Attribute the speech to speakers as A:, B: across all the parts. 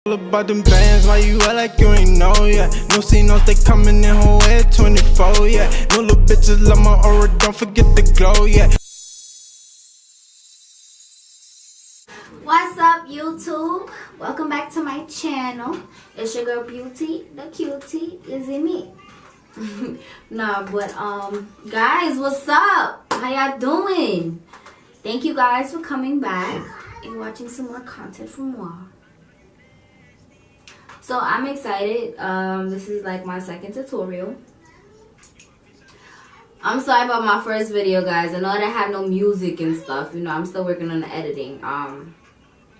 A: About them bands, why you act like you ain't know yet? No C-notes, they coming in whole head 24, yeah. No little bitches love my aura, don't forget the glow, yeah.
B: What's up, YouTube? Welcome back to my channel. It's your girl Beauty, the cutie, is it me? Nah, but guys, what's up? How y'all doing? Thank you guys for coming back and watching some more content from moi. So I'm excited. This is like my second tutorial. I'm sorry about my first video, guys. I know that I have no music and stuff. You know, I'm still working on the editing.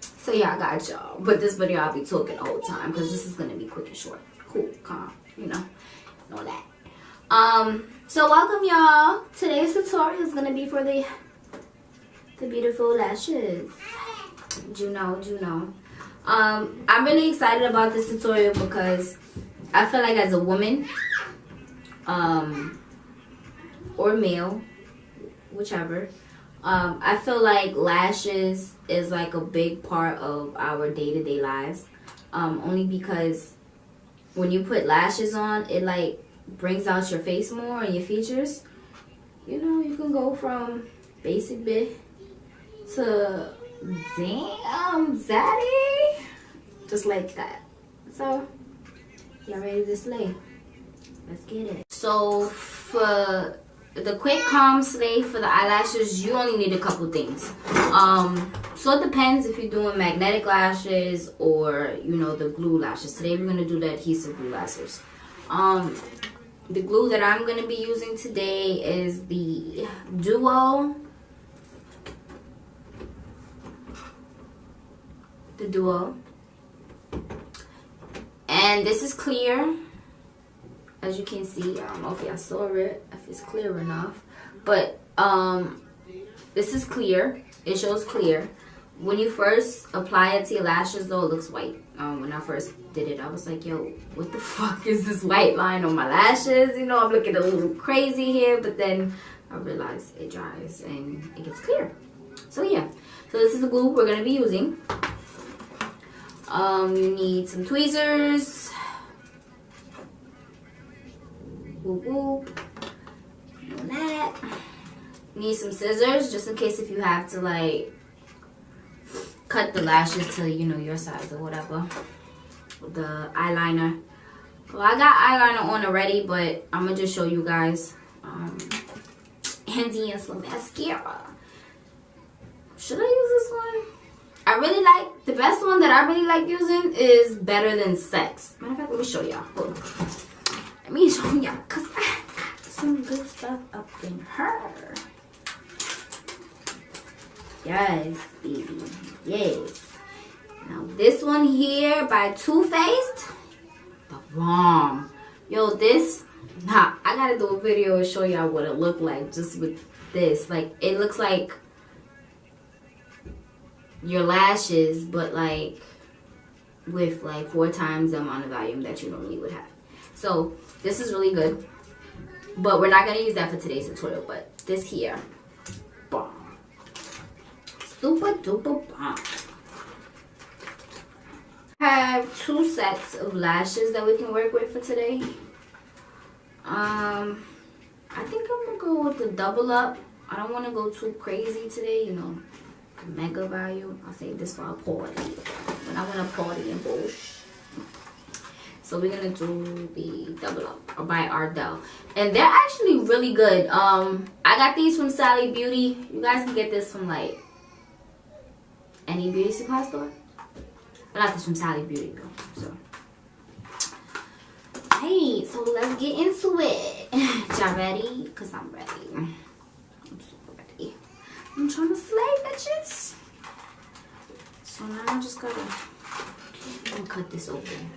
B: So yeah, I got y'all. But this video I'll be talking the whole time because this is gonna be quick and short. Cool, calm, you know that. So welcome y'all. Today's tutorial is gonna be for the beautiful lashes. You know. I'm really excited about this tutorial because I feel like as a woman, or male, whichever, I feel like lashes is like a big part of our day-to-day lives. Only because when you put lashes on, it like brings out your face more and your features. You know, you can go from basic bit to damn zaddy, just like that. So y'all ready to slay? Let's get it. So for the quick calm slay for the eyelashes, you only need a couple things. So it depends if you're doing magnetic lashes or, you know, the glue lashes. Today we're gonna do the adhesive glue lashes. The glue that I'm gonna be using today is the Duo. And this is clear, as you can see. I don't know if y'all saw it, if it's clear enough, but this is clear. It shows clear. When you first apply it to your lashes, though, it looks white. When I first did it, I was like, yo, what the fuck is this white line on my lashes? You know, I'm looking a little crazy here, but then I realized it dries and it gets clear. So yeah, so this is the glue we're gonna be using. You need some tweezers. Whoop whoop. That. You need some scissors, just in case if you have to like cut the lashes to, you know, your size or whatever. The eyeliner. Well, I got eyeliner on already, but I'm gonna just show you guys. And then some mascara. Should I use this one? I really like, the best one that I really like using is Better Than Sex. Matter of fact, let me show y'all. Let me show y'all, because I got some good stuff up in her. Yes, baby. Yes. Now, this one here by Too Faced, the bomb. Yo, this, nah, I got to do a video and show y'all what it looked like just with this. Like, it looks like your lashes, but like with like 4 times the amount of volume that you normally would have. So this is really good, but we're not gonna use that for today's tutorial. But this here, bomb, super duper bomb. I have 2 sets of lashes that we can work with for today. I think I'm gonna go with the double up. I don't want to go too crazy today, you know, mega value. I'll save this for a party when I want to party and bullshit. So we're gonna do the double up by Ardell, and they're actually really good. I got these from Sally Beauty. You guys can get this from like any beauty supply store. I got this from Sally Beauty though. So hey, so let's get into it. Y'all ready? Cause I'm ready. I'm super ready. I'm trying to slay, bitches. So now I just gotta cut this open.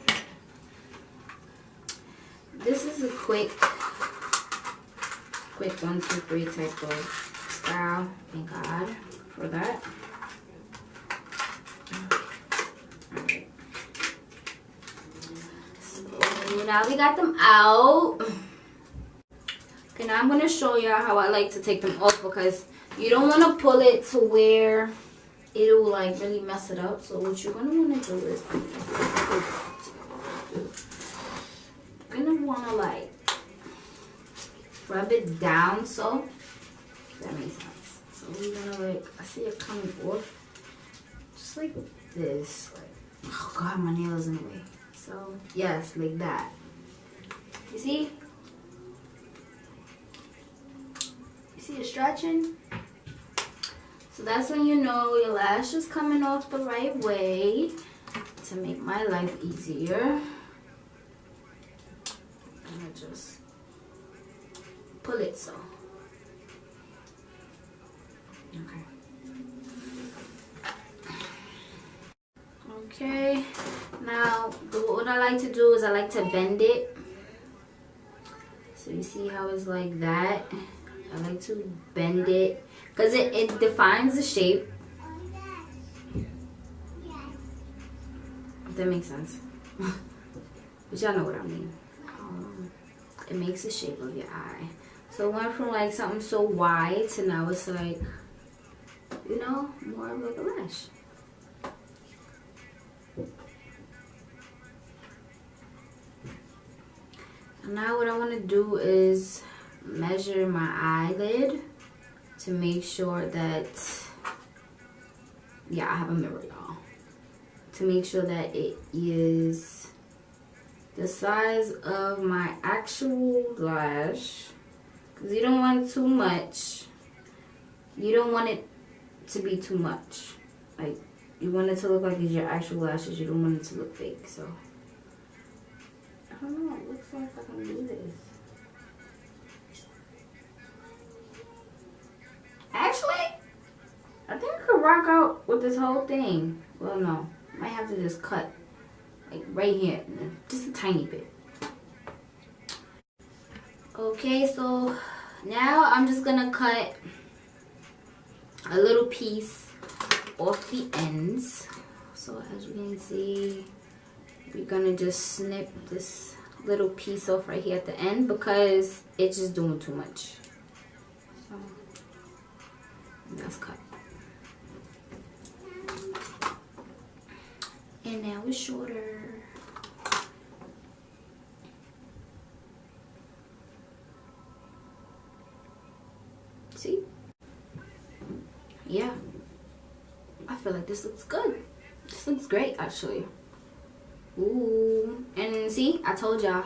B: This is a quick 1, 2, 3 type of style. Thank God for that. Alright. So now we got them out. Okay, now I'm gonna show y'all how I like to take them off, because you don't want to pull it to where it'll like really mess it up. So what you're gonna want to do is it down so that makes sense. So we're gonna like, I see it coming off just like this. Like, oh god, my nail is in the way. So yes, like that. You see? You see it stretching? So that's when you know your lash is coming off the right way. To make my life easier, I just pull it so. Okay. Okay. Now, what I like to do is I like to bend it. So you see how it's like that? I like to bend it because it defines the shape. If that makes sense. But y'all know what I mean. It makes the shape of your eye. So it went from like something so wide to now it's like, you know, more of like a lash. And now what I want to do is measure my eyelid to make sure that, yeah, I have a mirror, y'all. To make sure that it is the size of my actual lash. Because you don't want too much. You don't want it to be too much. Like, you want it to look like it's your actual lashes. You don't want it to look fake. So, I don't know. It looks like I can do this. Actually, I think I could rock out with this whole thing. Well, no. Might have to just cut like right here, just a tiny bit. Okay, so now I'm just gonna cut a little piece off the ends. So as you can see, we're gonna just snip this little piece off right here at the end because it's just doing too much. So that's cut. And now it's shorter. See? Yeah. I feel like this looks good. This looks great, actually. Ooh. And see, I told y'all,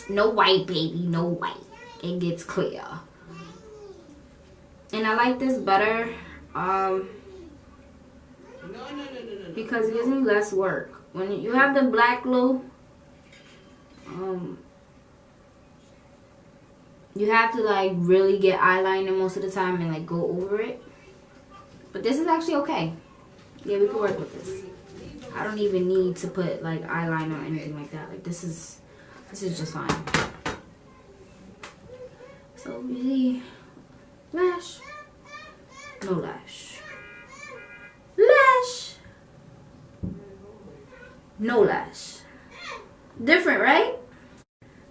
B: no white, baby, no white. It gets clear. And I like this better. Because it gives me less work. When you have the black glue, you have to like really get eyeliner most of the time and like go over it. But this is actually okay. Yeah, we can work with this. I don't even need to put like eyeliner or anything like that. Like this is just fine. So you see, lash, no lash, lash. No lash. Different, right?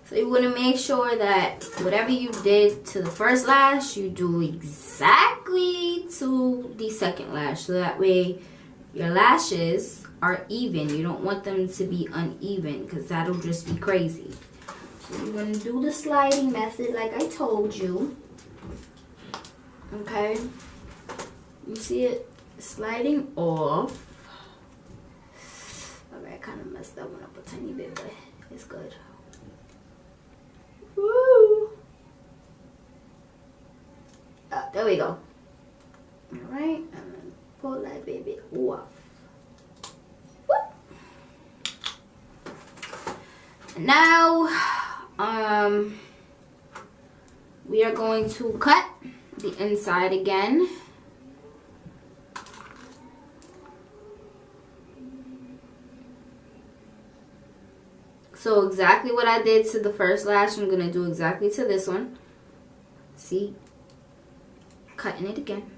B: So you want to make sure that whatever you did to the first lash, you do exactly to the second lash. So that way your lashes are even. You don't want them to be uneven because that'll just be crazy. So you're going to do the sliding method like I told you. Okay? You see it sliding off. I kind of messed that one up a tiny bit, but it's good. Woo! There we go. Alright, and then pull that baby off. Whoop. Now, we are going to cut the inside again. So exactly what I did to the first lash, I'm going to do exactly to this one. See? Cutting it again.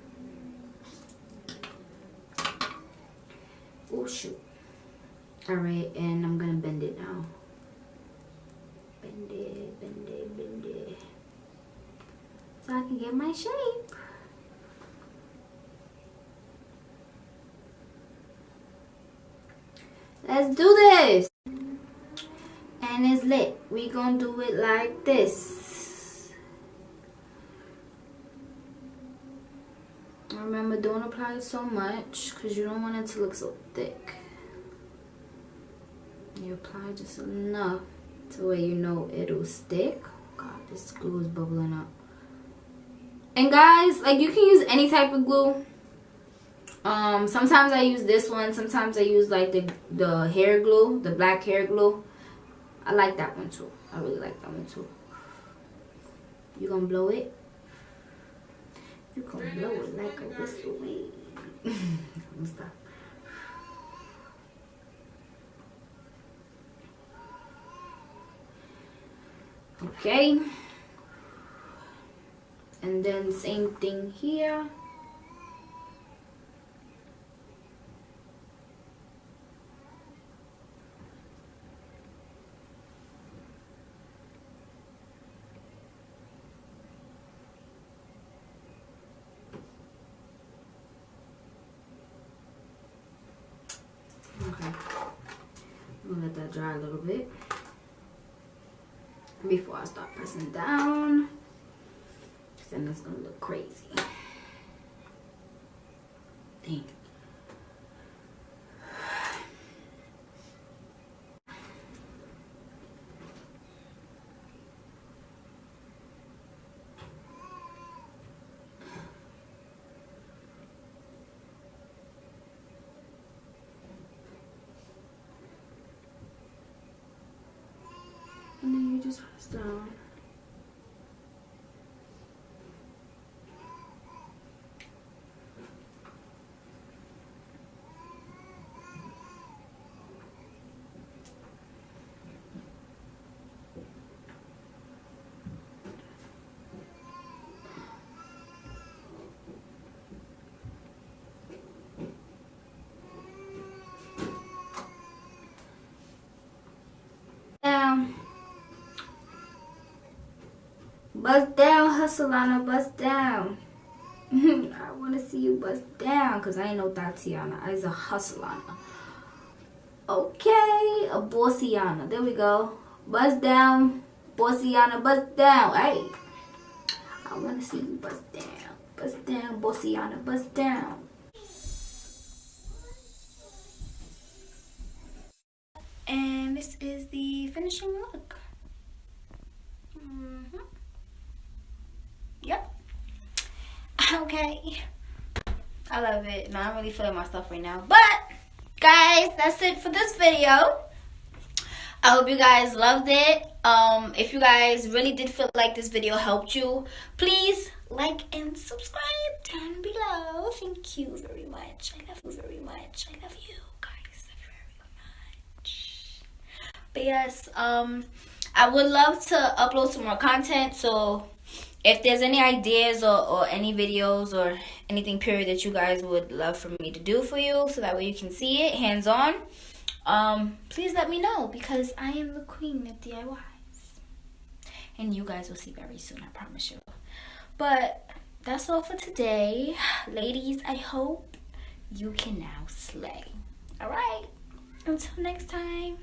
B: Oh, shoot. Alright, and I'm going to bend it now. Bend it, bend it, bend it. So I can get my shape. Let's do this. And it's lit. We gonna do it like this. Remember, don't apply it so much because you don't want it to look so thick. You apply just enough to where you know it'll stick. God, this glue is bubbling up. And guys, like, you can use any type of glue. Sometimes I use this one. Sometimes I use like the hair glue, the black hair glue. I like that one too. I really like that one too. You gonna blow it? You gonna blow it like a whistle. I'm gonna stop. Okay. And then same thing here. Okay. I'm gonna let that dry a little bit before I start pressing down. Then it's gonna look crazy. Dang. And then you just press down. Bust down, Hustlana, bust down. I want to see you bust down because I ain't no Tatiana. I's a Hustlana. Okay, a Bossiana. There we go. Bust down, Bossiana, bust down. Hey, I want to see you bust down. Bust down, Bossiana, bust down. And this is the finishing look. Yep. Okay. I love it. No, I'm really feeling my stuff right now. But, guys, that's it for this video. I hope you guys loved it. If you guys really did feel like this video helped you, please like and subscribe down below. Thank you very much. I love you very much. I love you guys very much. But yes, I would love to upload some more content. So if there's any ideas or any videos or anything period that you guys would love for me to do for you, so that way you can see it hands-on, please let me know, because I am the queen of DIYs. And you guys will see very soon, I promise you. But that's all for today. Ladies, I hope you can now slay. Alright? Until next time.